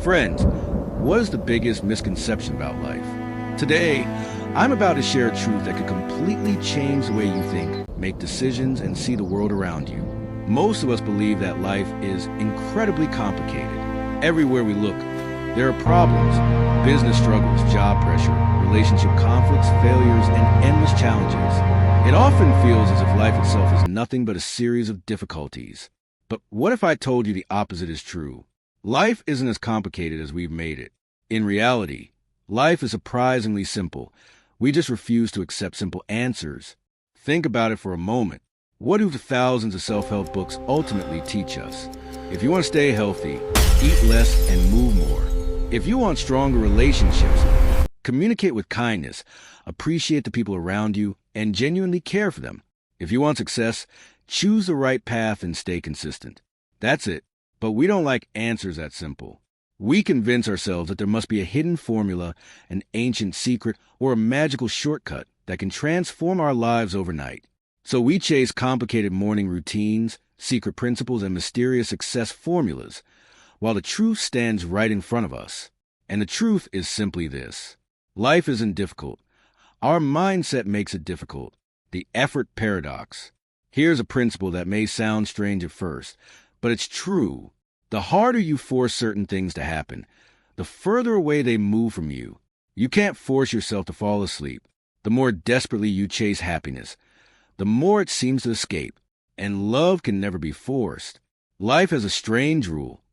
Friends, what is the biggest misconception about life? Today, I'm about to share a truth that could completely change the way you think, make decisions, and see the world around you. Most of us believe that life is incredibly complicated. Everywhere we look, there are problems, business struggles, job pressure, relationship conflicts, failures, and endless challenges. It often feels as if life itself is nothing but a series of difficulties. But what if I told you the opposite is true? Life isn't as complicated as we've made it. In reality, life is surprisingly simple. We just refuse to accept simple answers. Think about it for a moment. What do the thousands of self-help books ultimately teach us? If you want to stay healthy, eat less and move more. If you want stronger relationships, communicate with kindness, appreciate the people around you, and genuinely care for them. If you want success, choose the right path and stay consistent. That's it. But we don't like answers that simple. We convince ourselves that there must be a hidden formula, an ancient secret, or a magical shortcut that can transform our lives overnight. So we chase complicated morning routines, secret principles, and mysterious success formulas, while the truth stands right in front of us. And the truth is simply this. Life isn't difficult. Our mindset makes it difficult. The effort paradox. Here's a principle that may sound strange at first, but it's true. The harder you force certain things to happen, the further away they move from you. You can't force yourself to fall asleep. The more desperately you chase happiness, the more it seems to escape. And love can never be forced. Life has a strange rule.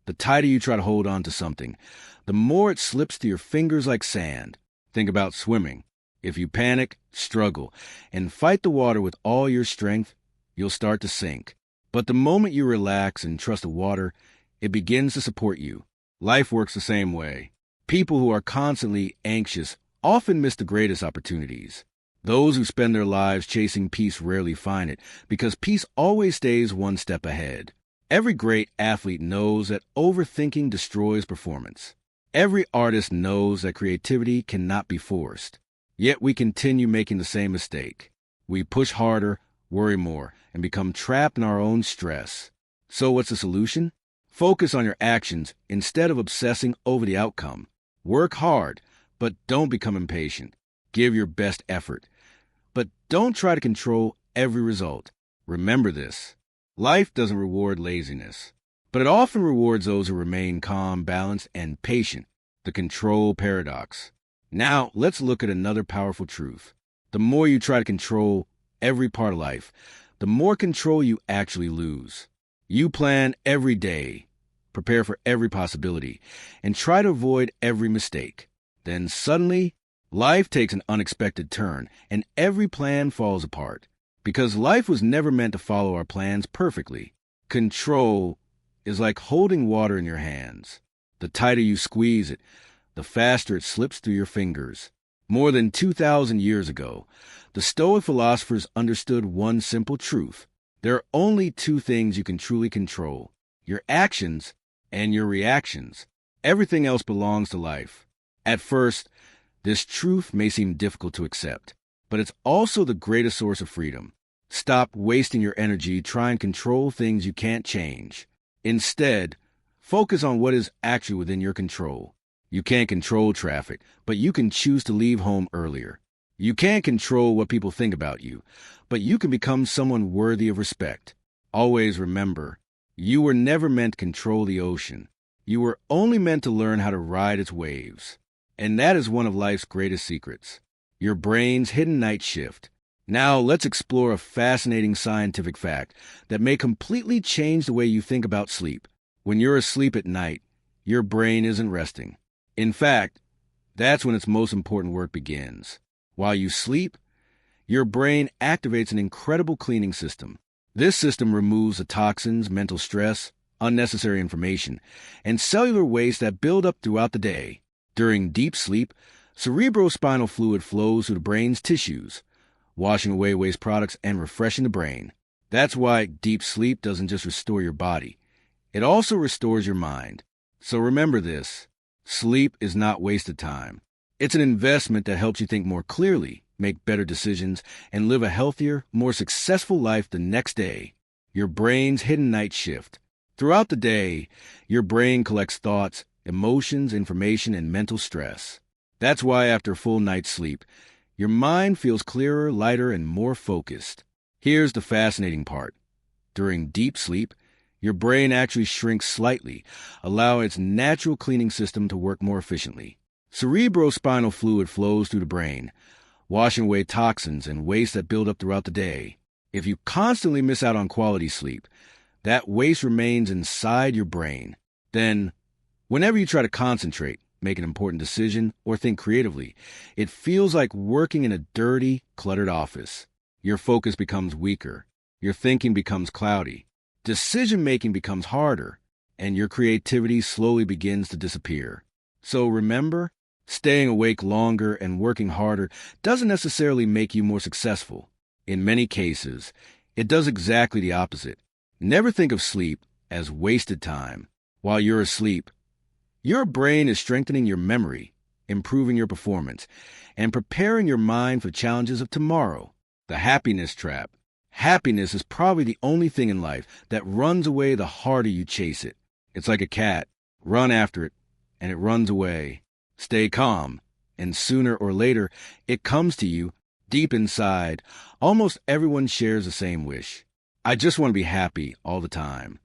The tighter you try to hold on to something, the more it slips through your fingers like sand. Think about swimming. If you panic, struggle, and fight the water with all your strength, you'll start to sink. But the moment you relax and trust the water, it begins to support you. Life works the same way. People who are constantly anxious often miss the greatest opportunities. Those who spend their lives chasing peace rarely find it, because peace always stays one step ahead. Every great athlete knows that overthinking destroys performance. Every artist knows that creativity cannot be forced. Yet we continue making the same mistake. We push harder, worry more, and become trapped in our own stress. So what's the solution? Focus on your actions instead of obsessing over the outcome. Work hard, but don't become impatient. Give your best effort, but don't try to control every result. Remember this. Life doesn't reward laziness, but it often rewards those who remain calm, balanced, and patient. The control paradox. Now, let's look at another powerful truth. The more you try to control every part of life, the more control you actually lose. You plan every day, prepare for every possibility, and try to avoid every mistake. Then suddenly, life takes an unexpected turn, and every plan falls apart. Because life was never meant to follow our plans perfectly. Control is like holding water in your hands. The tighter you squeeze it, the faster it slips through your fingers. More than 2,000 years ago, the Stoic philosophers understood one simple truth. There are only two things you can truly control: your actions and your reactions. Everything else belongs to life. At first, this truth may seem difficult to accept, but it's also the greatest source of freedom. Stop wasting your energy trying to control things you can't change. Instead, focus on what is actually within your control. You can't control traffic, but you can choose to leave home earlier. You can't control what people think about you, but you can become someone worthy of respect. Always remember, you were never meant to control the ocean. You were only meant to learn how to ride its waves. And that is one of life's greatest secrets. Your brain's hidden night shift. Now let's explore a fascinating scientific fact that may completely change the way you think about sleep. When you're asleep at night, your brain isn't resting. In fact, that's when its most important work begins. While you sleep, your brain activates an incredible cleaning system. This system removes the toxins, mental stress, unnecessary information, and cellular waste that build up throughout the day. During deep sleep, cerebrospinal fluid flows through the brain's tissues, washing away waste products and refreshing the brain. That's why deep sleep doesn't just restore your body. It also restores your mind. So remember this. Sleep is not wasted time. It's an investment that helps you think more clearly, make better decisions, and live a healthier, more successful life the next day. Your brain's hidden night shift. Throughout the day, your brain collects thoughts, emotions, information, and mental stress. That's why after a full night's sleep, your mind feels clearer, lighter, and more focused. Here's the fascinating part. During deep sleep, your brain actually shrinks slightly, allowing its natural cleaning system to work more efficiently. Cerebrospinal fluid flows through the brain, washing away toxins and waste that build up throughout the day. If you constantly miss out on quality sleep, that waste remains inside your brain. Then, whenever you try to concentrate, make an important decision, or think creatively, it feels like working in a dirty, cluttered office. Your focus becomes weaker. Your thinking becomes cloudy. Decision-making becomes harder, and your creativity slowly begins to disappear. So remember, staying awake longer and working harder doesn't necessarily make you more successful. In many cases, it does exactly the opposite. Never think of sleep as wasted time. While you're asleep, your brain is strengthening your memory, improving your performance, and preparing your mind for challenges of tomorrow. The happiness trap. Happiness is probably the only thing in life that runs away the harder you chase it. It's like a cat. Run after it, and it runs away. Stay calm, and sooner or later, it comes to you, deep inside. Almost everyone shares the same wish. I just want to be happy all the time.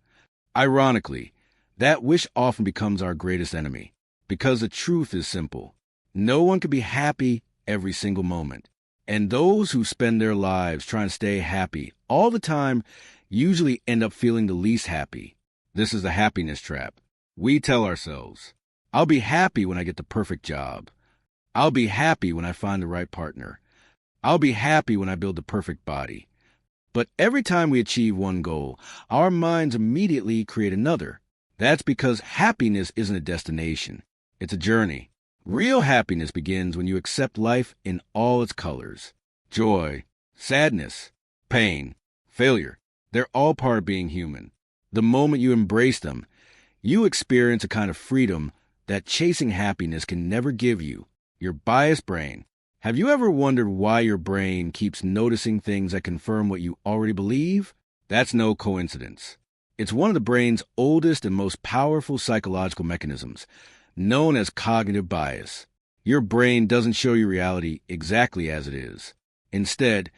Ironically, that wish often becomes our greatest enemy, because the truth is simple. No one can be happy every single moment. And those who spend their lives trying to stay happy all the time usually end up feeling the least happy. This is the happiness trap. We tell ourselves, I'll be happy when I get the perfect job. I'll be happy when I find the right partner. I'll be happy when I build the perfect body. But every time we achieve one goal, our minds immediately create another. That's because happiness isn't a destination. It's a journey. Real happiness begins when you accept life in all its colors. Joy, sadness, pain, failure. They're all part of being human. The moment you embrace them, you experience a kind of freedom that chasing happiness can never give you. Your biased brain. Have you ever wondered why your brain keeps noticing things that confirm what you already believe? That's no coincidence. It's one of the brain's oldest and most powerful psychological mechanisms, known as cognitive bias. Your brain doesn't show you reality exactly as it is. Instead,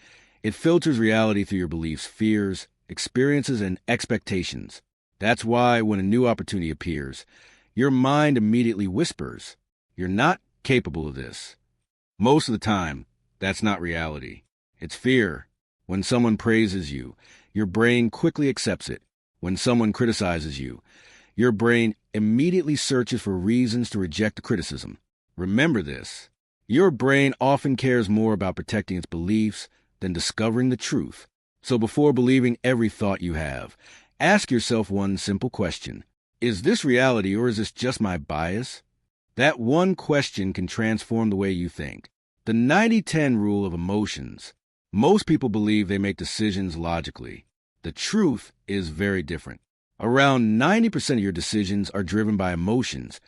it filters reality through your beliefs, fears, experiences, and expectations. That's why when a new opportunity appears, your mind immediately whispers, "You're not capable of this." Most of the time, that's not reality. It's fear. When someone praises you, your brain quickly accepts it. When someone criticizes you, your brain immediately searches for reasons to reject the criticism. Remember this. Your brain often cares more about protecting its beliefs than discovering the truth. So before believing every thought you have, ask yourself one simple question. Is this reality or is this just my bias? That one question can transform the way you think. The 90-10 rule of emotions. Most people believe they make decisions logically. The truth is very different. Around 90% of your decisions are driven by emotions,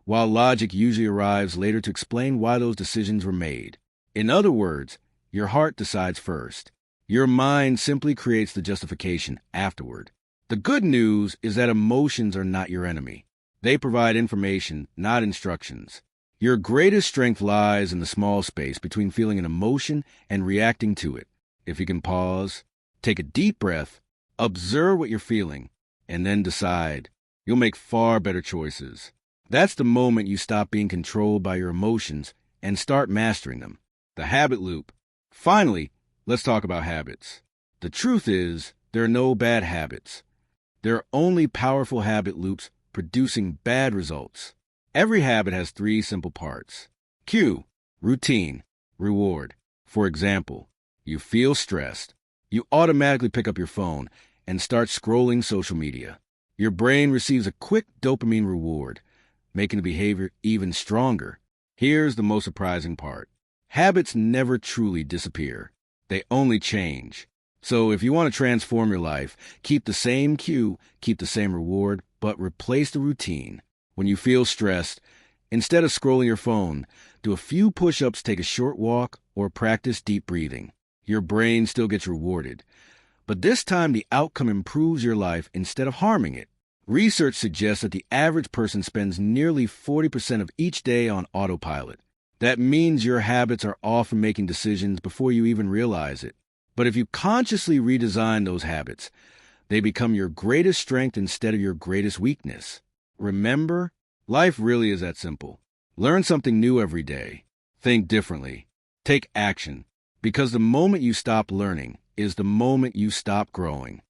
while logic usually arrives later to explain why those decisions were made. In other words, your heart decides first. Your mind simply creates the justification afterward. The good news is that emotions are not your enemy. They provide information, not instructions. Your greatest strength lies in the small space between feeling an emotion and reacting to it. If you can pause, take a deep breath, observe what you're feeling, and then decide, you'll make far better choices. That's the moment you stop being controlled by your emotions and start mastering them. The habit loop. Finally, let's talk about habits. The truth is, there are no bad habits. There are only powerful habit loops producing bad results. Every habit has 3 simple parts. Cue, routine, reward. For example, you feel stressed. You automatically pick up your phone and start scrolling social media. Your brain receives a quick dopamine reward, making the behavior even stronger. Here's the most surprising part. Habits never truly disappear. They only change. So if you want to transform your life, keep the same cue, keep the same reward, but replace the routine. When you feel stressed, instead of scrolling your phone, do a few push-ups, take a short walk, or practice deep breathing. Your brain still gets rewarded, but this time the outcome improves your life instead of harming it. Research suggests that the average person spends nearly 40% of each day on autopilot. That means your habits are often making decisions before you even realize it. But if you consciously redesign those habits, they become your greatest strength instead of your greatest weakness. Remember, life really is that simple. Learn something new every day. Think differently. Take action. Because the moment you stop learning is the moment you stop growing.